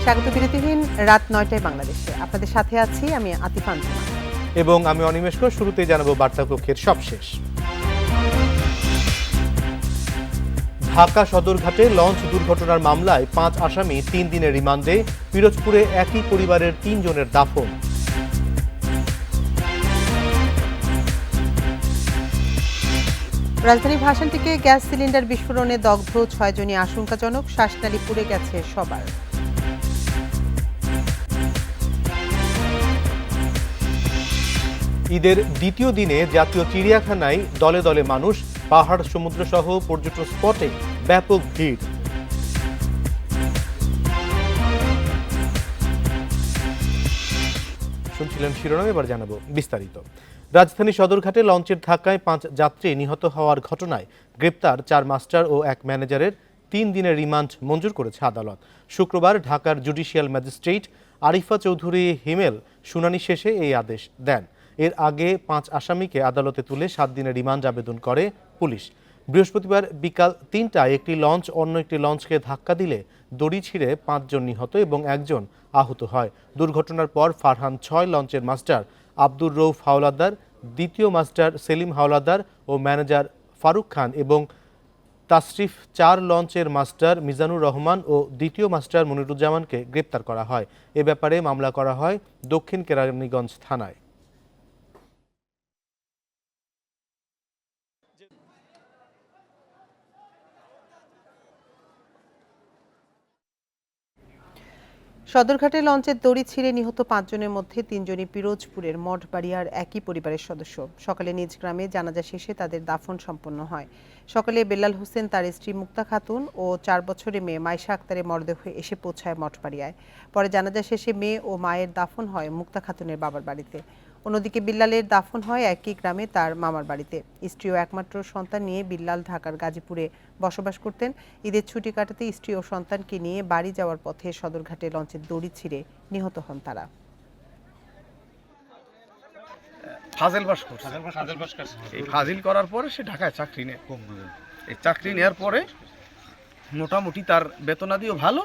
স্বাগত বিরতিহীন রাত ৯টায় বাংলাদেশে আপনাদের সাথে আছি আমি আতিফা আঞ্জুমান এবং আমি অনিমেষ ঘোষ। শুরুতেই জানাবো বার্তাকক্ষের সবশেষ। ঢাকা সদরঘাটে লঞ্চ দুর্ঘটনার মামলায় ৫ আসামি ৩ দিনের রিমান্ডে। পিরোজপুরে একই পরিবারের ৩ জনের দাফন। রাজধানী ভাসানটিকে গ্যাস সিলিন্ডার বিস্ফোরণে দগ্ধ ৬ জনই আশঙ্কাজনক, শ্বাসনালী পুড়ে গেছে সবার। ঈদের দ্বিতীয় দিনে জাতীয় চিড়িয়াখানায় দলে দলে মানুষ, পাহাড় সমুদ্র সহ পর্যটন স্পটে ব্যাপক ভিড়। শুনছিলেন শিরোনাম, এবার জানাবো বিস্তারিত। রাজধানী সদরঘাটে লঞ্চের ধাক্কায় ৫ যাত্রী নিহত হওয়ার ঘটনায় গ্রেপ্তার ৪ মাস্টার ও ১ ম্যানেজারের ৩ দিনের রিমান্ড মঞ্জুর করেছে আদালত। শুক্রবার ঢাকার জুডিশিয়াল ম্যাজিস্ট্রেট আরিফা চৌধুরী হিমেল শুনানি শেষে এই আদেশ দেন। এর আগে ৫ আসামিকে আদালতে তুলে ৭ দিনের রিমান্ড আবেদন করে পুলিশ। বৃহস্পতিবার বিকাল ৩টায় একটি লঞ্চ অন্য একটি লঞ্চকে ধাক্কা দিলে দড়ি ছিঁড়ে ৫ জন নিহত এবং ১ জন আহত হয়। দুর্ঘটনার পর ফারহান ৬ লঞ্চের মাস্টার আব্দুর রৌফ হাওলাদার, দ্বিতীয় মাস্টার সেলিম হাওলাদার ও ম্যানেজার ফারুক খান এবং তাশরিফ ৪ লঞ্চের মাস্টার মিজানুর রহমান ও দ্বিতীয় মাস্টার মনিরুজ্জামানকে গ্রেপ্তার করা হয়। এ ব্যাপারে মামলা করা হয় দক্ষিণ কেরানীগঞ্জ থানায়। সদরঘাটে লঞ্চের দড়ি ছিঁড়ে নিহত ৫ জনের মধ্যে ৩ জনই পিরোজপুরের মঠবাড়িয়ার একই পরিবারের সদস্য। সকালে নিজ গ্রামে জানাজা শেষে তাদের দাফন সম্পন্ন হয়। সকালে বেলাল হোসেন, তার স্ত্রী মুক্তা খাতুন ও 4 বছরের মেয়ে মাইশা আক্তারের মরদেহ এসে পৌঁছায় মঠবাড়িয়ায়। পরে জানাজা শেষে মেয়ে ও মায়ের দাফন হয় মুক্তা খাতুনের বাবার বাড়িতে। অন্যদিকে বিল্লালের দাফন হয় একই গ্রামে তার মামার বাড়িতে। স্ত্রী ও একমাত্র সন্তান নিয়ে বিল্লাল ঢাকার গাজীপুরে বসবাস করতেন। ঈদের ছুটি কাটাতে স্ত্রী ও সন্তানকে নিয়ে বাড়ি যাওয়ার পথে সদরঘাটে লঞ্চের দড়ি ছিঁড়ে নিহত হন তারা। ফাজিল করার পরে সে ঢাকায় চাকরি নেয়। এই চাকরি নেওয়ার পরে মোটামুটি তার বেতনাদিও ভালো,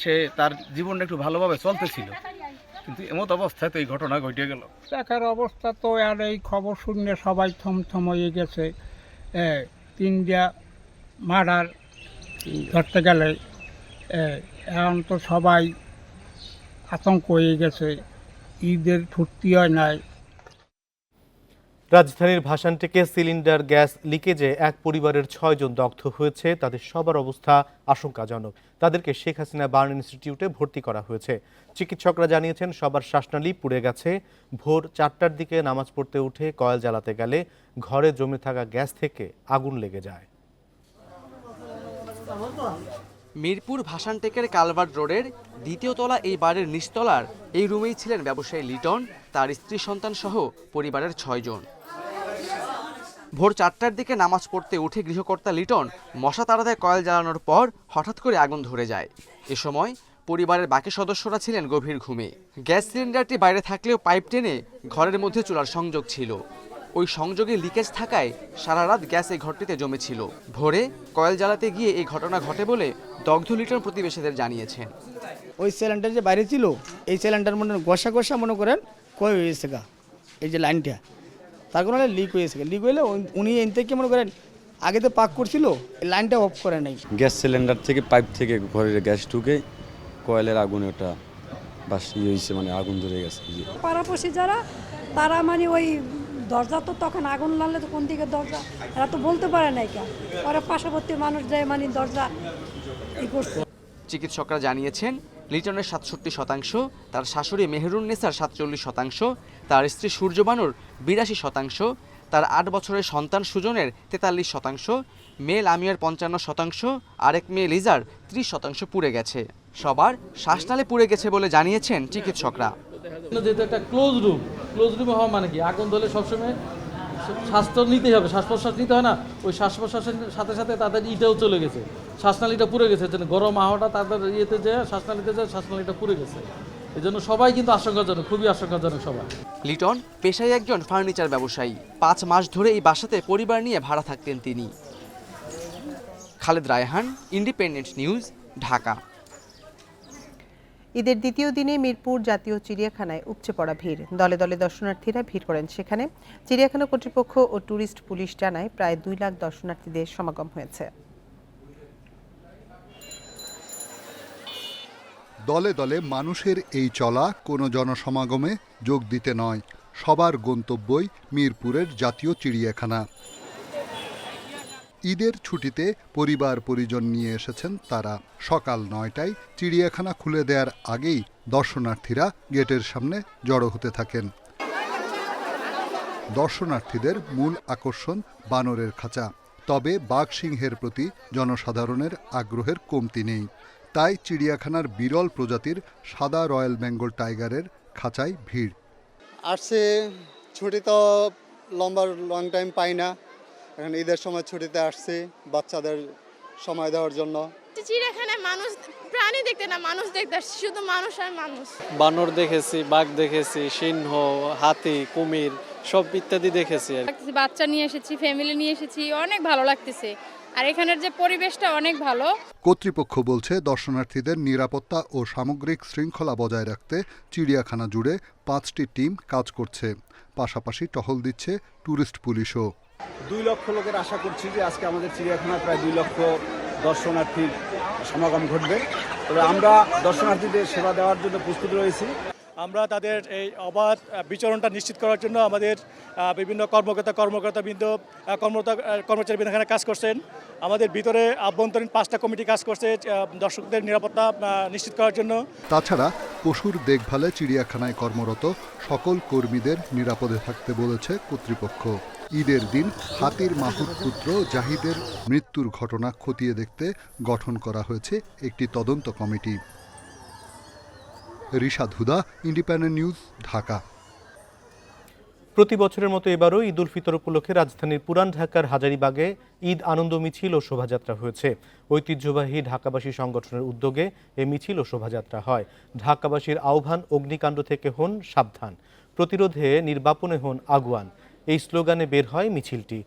সে তার জীবনটা একটু ভালোভাবে চলতেছিল, কিন্তু এমত অবস্থায় তো এই ঘটনা ঘটে গেল। টাকার অবস্থা তো আর এই খবর শুনে সবাই থমথম হয়ে গেছে। 3টা মার্ডার ধরতে গেলে এখন তো সবাই আতঙ্ক হয়ে গেছে, ঈদের ফুর্তি হয় নাই। রাজধানীর ভাসানটিকে সিলিন্ডার গ্যাস লিকেজে এক পরিবারের ৬ জন দগ্ধ হয়েছে। তাদের সবার অবস্থা আশঙ্কাজনক। তাদেরকে শেখ হাসিনা বার্ন ইনস্টিটিউটে ভর্তি করা হয়েছে। চিকিৎসকরা জানিয়েছেন সবার শ্বাসনালী পুড়ে গেছে। ভোর 4টার দিকে নামাজ পড়তে উঠে কয়েল জ্বালাতে গেলে ঘরে জমে থাকা গ্যাস থেকে আগুন লেগে যায়। মিরপুর ভাসানটেকের কালভার্ট রোডের দ্বিতীয় তলা এই বাড়ির নিচতলার এই রুমেই ছিলেন ব্যবসায়ী লিটন, তার স্ত্রী সন্তান সহ পরিবারের ৬ জন। ভোর 4টার দিকে নামাজ পড়তে উঠে গৃহকর্তা লিটন মশা তাড়া দেয় কয়েল জ্বালানোর পর হঠাৎ করে আগুন ধরে যায়। এ সময় পরিবারের বাকি সদস্যরা ছিলেন গভীর ঘুমে। গ্যাস সিলিন্ডারটি বাইরে থাকলেও পাইপ টেনে ঘরের মধ্যে চুলার সংযোগ ছিল। ওই সংযোগে লিকেজ থাকায় সারা রাত গ্যাস এই ঘরটিতে জমেছিল। ভোরে কয়েল জ্বালাতে গিয়ে এই ঘটনা ঘটে বলে দগ্ধ লিটন প্রতিবেশীদের জানিয়েছেন। ওই সিলিন্ডার যে বাইরে ছিল, এই সিলিন্ডার মনে ঘষা মনে করেন কয় হয়েছে গা, এই যে লাইনটা তার কারণে লিক হয়েছে। লিক হইলে উনি এন থেকে মনে করেন আগে তো পাক করছিল, এই লাইনটা অফ করে নাই। গ্যাস সিলিন্ডার থেকে পাইপ থেকে ঘরের গ্যাস ঢুকে কয়েলের আগুনে ওটা বাস হয়েছে, মানে আগুন ধরে গেছে। পাড়াপড়শি যারা তারা মানে ওই দরজা তো তখন আগুন লাগলে তো কোন দিকে দরজা এরা তো বলতে পারে নাই, কেন ওরা পার্শ্ববর্তী মানুষ যায় মানে দরজা ই করছে। চিকিৎসকরা জানিয়েছেন লিটনের ৬৭%, তার শাশুড়ি মেহেরুন্নেসার ৪৭%, তার স্ত্রী সূর্যবানুর ৮২%, তার ৮ বছরের সন্তান সুজনের ৪৩%, মেয়ে লামিয়ার ৫৫%, আরেক মেয়ে লিজার ৩০% পুড়ে গেছে। সবার শ্বাসনালী পুড়ে গেছে বলে জানিয়েছেন চিকিৎসকরা। যেহেতু একটা ক্লোজ রুমে হওয়া মানে কি, আগুন ধরলে সবসময় শ্বাস তো নিতেই হবে, শ্বাস প্রশ্বাস নিতে হয় না, ওই শ্বাস প্রশ্বাসের সাথে সাথে তাদের ইটাও চলে গেছে, শ্বাসনালীটা পুড়ে গেছে। গরম আবহাওয়াটা তাদের ইয়েতে যে শ্বাসনালীতে যে শ্বাসনালীটা পুড়ে গেছে। এই জন্য সবাই কিন্তু আশঙ্কাজনক, খুবই আশঙ্কাজনক সবাই। লিটন পেশায় একজন ফার্নিচার ব্যবসায়ী। 5 মাস ধরে এই বাসাতে পরিবার নিয়ে ভাড়া থাকতেন তিনি। Khaled Raihan, independent news, Dhaka. ঈদের দ্বিতীয় দিনে মিরপুর জাতীয় চিড়িয়াখানায় উপচে পড়া ভিড়। দলে দলে দর্শনার্থীরা ভিড় করেন সেখানে। চিড়িয়াখানা কর্তৃপক্ষ ও ট্যুরিস্ট পুলিশ জানায় প্রায় 2 লাখ দর্শনার্থীদের সমাগম হয়েছে। দলে দলে মানুষের এই চলা কোনো জনসমাগমে যোগ দিতে নয়, সবার গন্তব্যই মিরপুরের জাতীয় চিড়িয়াখানা। ঈদের ছুটিতে পরিবার পরিজন নিয়ে এসেছেন তারা। সকাল 9টায় চিড়িয়াখানা খুলে দেওয়ার আগেই দর্শনার্থীরা গেটের সামনে জড়ো হতে থাকেন। দর্শনার্থীদের মূল আকর্ষণ বানরের খাঁচা, তবে বাঘ সিংহের প্রতি জনসাধারণের আগ্রহের কমতি নেই। তাই চিড়িয়াখানার বিরল প্রজাতির সাদা রয়্যাল বেঙ্গল টাইগারের খাঁচায় ভিড়। আসছে ছুটি তো লং টাইম পাই না, এখন ঈদের সময় ছুটিতে আসছি বাচ্চাদের সময় দেওয়ার জন্য। চিড়িয়াখানায় মানুষ প্রাণী দেখতে না, মানুষ দেখতে আসছি, শুধু মানুষ আর মানুষ। বানর দেখেছি, বাঘ দেখেছি, সিংহ, হাতি, কুমির সব ইত্যাদি দেখেছি। বাচ্চা নিয়ে এসেছি, ফ্যামিলি নিয়ে এসেছি, অনেক ভালো লাগতেছে। আর এখানের যে পরিবেশটা অনেক ভালো। কর্তৃপক্ষ বলছে দর্শনার্থীদের নিরাপত্তা ও সামগ্রিক শৃঙ্খলা বজায় রাখতে চিড়িয়াখানা জুড়ে 5টি টিম কাজ করছে। পাশাপাশি টহল দিচ্ছে ট্যুরিস্ট পুলিশও। 2 লক্ষ লোকের আশা করছি যে আজকে আমাদের চিড়িয়াখানায় প্রায় 2 লক্ষ দর্শনার্থীর সমাগম ঘটবে। তবে আমরা দর্শনার্থীদের সেবা দেওয়ার জন্য প্রস্তুত রয়েছি। আমরা তাদের এই অবাধ বিচরণটা নিশ্চিত করার জন্য আমাদের বিভিন্ন কর্মচারীবৃন্দ এখানে কাজ করছেন। আমাদের ভিতরে আভ্যন্তরীণ 5টা কমিটি কাজ করছে দর্শকদের নিরাপত্তা নিশ্চিত করার জন্য। তাছাড়া পশুর দেখভালে চিড়িয়াখানায় কর্মরত সকল কর্মীদের নিরাপদে থাকতে বলেছে কর্তৃপক্ষ। ঈদের দিন হাতির মাহুত পুত্র জাহিদের মৃত্যুর ঘটনা খতিয়ে দেখতে গঠন করা হয়েছে একটি তদন্ত কমিটি। রিশাদ হুদা, ইন্ডিপেন্ডেন্ট নিউজ, ঢাকা। প্রতি বছরের মতো এবারও ঈদ উল ফিতর উপলক্ষে রাজধানীর পুরান ঢাকার হাজারীবাগে ঈদ আনন্দ মিছিল ও শোভাযাত্রা হয়েছে। ঐতিহ্যবাহী ঢাকাবাসী সংগঠনের উদ্যোগে এ মিছিল ও শোভাযাত্রা হয়। ঢাকাবাসীর আহ্বান, অগ্নিকাণ্ড থেকে হন সাবধান, প্রতিরোধে নির্বাপনে হন আগুয়ান, এই স্লোগানে বের হয় মিছিলটি।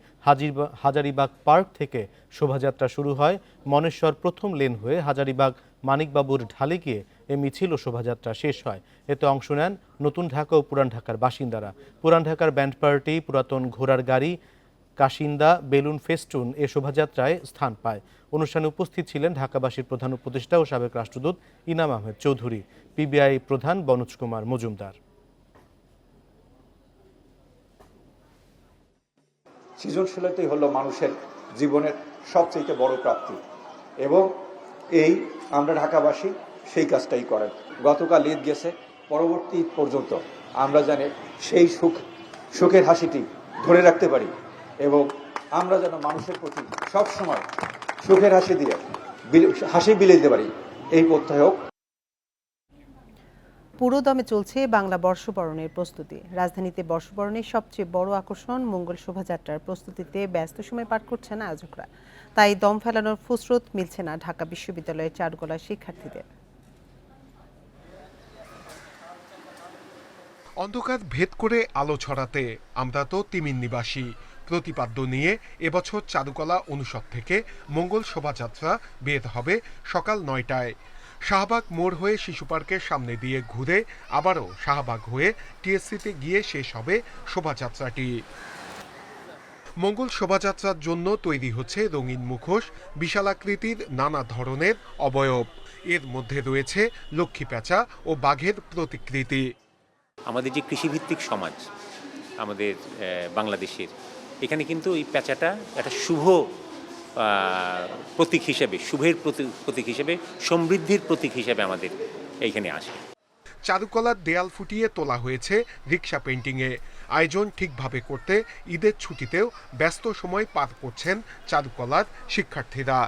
হাজারীবাগ পার্ক থেকে শোভাযাত্রা শুরু হয়। মনেশ্বর প্রথম লেন হয়ে হাজারীবাগ মানিকবাবুর ঢালে গিয়ে এ মিছিল ও শোভাযাত্রা শেষ হয়। এতে অংশ নেন নতুন ঢাকা ও পুরান ঢাকার বাসিন্দারা। পুরান ঢাকার ব্যান্ড পার্টি, পুরাতন ঘোড়ার গাড়ি, কাশিন্দা, বেলুন ফেস্টুন এ শোভাযাত্রায় স্থান পায়। অনুষ্ঠানে উপস্থিত ছিলেন ঢাকাবাসীর প্রধান উপদেষ্টা ও সাবেক রাষ্ট্রদূত ইনাম আহমেদ চৌধুরী, পিবিআই প্রধান বনোজ কুমার মজুমদার। সৃজনশীলতাই হলো মানুষের জীবনের সবচেয়ে বড় প্রাপ্তি এবং এই আমরা ঢাকাবাসী সেই কাজটাই করেন। গতকাল ঈদ গেছে, পরবর্তী ঈদ পর্যন্ত আমরা জানি সেই সুখের হাসিটি ধরে রাখতে পারি এবং আমরা যেন মানুষের প্রতি সবসময় সুখের হাসি দিয়ে হাসি বিলিয়ে দিতে পারি, এই প্রত্যয় হোক। পুরো দমে চলছে বাংলা বর্ষবরণের প্রস্তুতি। রাজধানীতে বর্ষবরণের সবচেয়ে বড় আকর্ষণ মঙ্গল শোভাযাত্রার প্রস্তুতিতে ব্যস্ত সময় পার করছেন আয়োজকরা। তাই দম ফেলানোর ফুসরত মিলছে না ঢাকা বিশ্ববিদ্যালয়ের চারুকলা শিক্ষার্থীদের। অন্ধকার ভেদ করে আলো ছড়াতে আমরা তো তিমির নিবাসী প্রতিপাদ্য নিয়ে এবছর চারুকলা অনুষদ থেকে মঙ্গল শোভাযাত্রা বের হবে সকাল 9টায়। শাহবাগ মোড় হয়ে শিশু পার্কের সামনে দিয়ে ঘুরে আবারও শাহবাগ হয়ে টিএসসিতে গিয়ে শেষ হবে শোভাযাত্রাটি। মঙ্গল শোভাযাত্রার জন্য তৈরি হচ্ছে রঙিন মুখোশ, বিশালাকৃতির নানা ধরনের অবয়ব। এর মধ্যে রয়েছে লক্ষ্মী পেঁচা ও বাঘের প্রতিকৃতি। আমাদের যে কৃষিভিত্তিক সমাজ আমাদের বাংলাদেশের, এখানে কিন্তু এই পেঁচাটা একটা শুভ প্রতীক হিসেবে, শুভের প্রতীক হিসেবে, সমৃদ্ধির প্রতীক হিসেবে আমাদের এইখানে আসে। চারুকলার দেয়াল ফুটিয়ে তোলা হয়েছে রিক্সা পেইন্টিংয়ে। আয়োজন ঠিকভাবে করতে ঈদের ছুটিতেও ব্যস্ত সময় পার করছেন চারুকলার শিক্ষার্থীরা।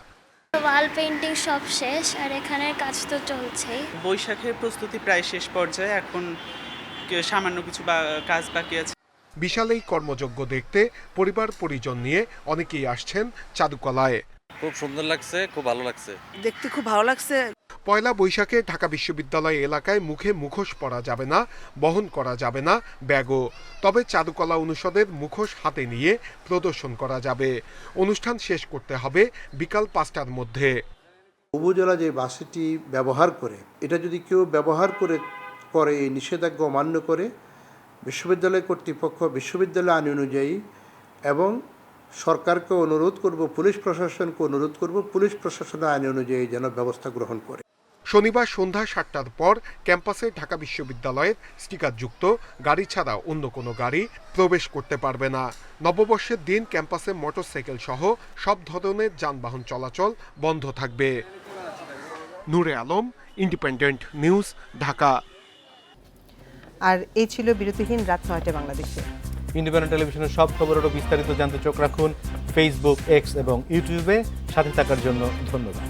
ওয়াল পেইন্টিং সব শেষ আর এখানের কাজ তো চলছেই। বৈশাখের প্রস্তুতি প্রায় শেষ পর্যায়ে, এখন সামান্য কিছু কাজ বাকি আছে। বিশাল এই কর্মযজ্ঞ দেখতে পরিবার পরিজন নিয়ে অনেকেই আসছেন চারুকলায়। খুব সুন্দর লাগছে, খুব ভালো লাগছে, দেখতে খুব ভালো লাগছে। পয়লা বৈশাখে ঢাকা বিশ্ববিদ্যালয় এলাকায় মুখে মুখোশ পরা যাবে না, বহন করা যাবে না ব্যাগও। তবে চারুকলা অনুষদের মুখোশ হাতে নিয়ে প্রদর্শন করা যাবে। অনুষ্ঠান শেষ করতে হবে বিকাল 5টার মধ্যে। উপজেলা যে বাসটি ব্যবহার করে, এটা যদি কেউ ব্যবহার করে এই নিষেধাজ্ঞা অমান্য করে, বিশ্ববিদ্যালয় কর্তৃপক্ষ বিশ্ববিদ্যালয় আইন অনুযায়ী এবং সরকারকে অনুরোধ করব, পুলিশ প্রশাসনকে অনুরোধ করব, পুলিশ প্রশাসনের আইন অনুযায়ী যেন ব্যবস্থা গ্রহণ করে। শনিবার সন্ধ্যা 7টার পর ক্যাম্পাসে ঢাকা বিশ্ববিদ্যালয়ের স্টিকারযুক্ত গাড়ি ছাড়া অন্য কোনো গাড়ি প্রবেশ করতে পারবে না। নববর্ষের দিন ক্যাম্পাসে মোটরসাইকেল সহ সব ধরনের যানবাহন চলাচল বন্ধ থাকবে। নূরে আলম, ইন্ডিপেন্ডেন্ট নিউজ, ঢাকা। আর এই ছিল বিরতিহীন রাত 9টায় বাংলাদেশে। ইন্ডিপেন্ডেন্ট টেলিভিশনের সব খবর আরও বিস্তারিত জানতে চোখ রাখুন ফেসবুক, এক্স এবং ইউটিউবে। সাথে থাকার জন্য ধন্যবাদ।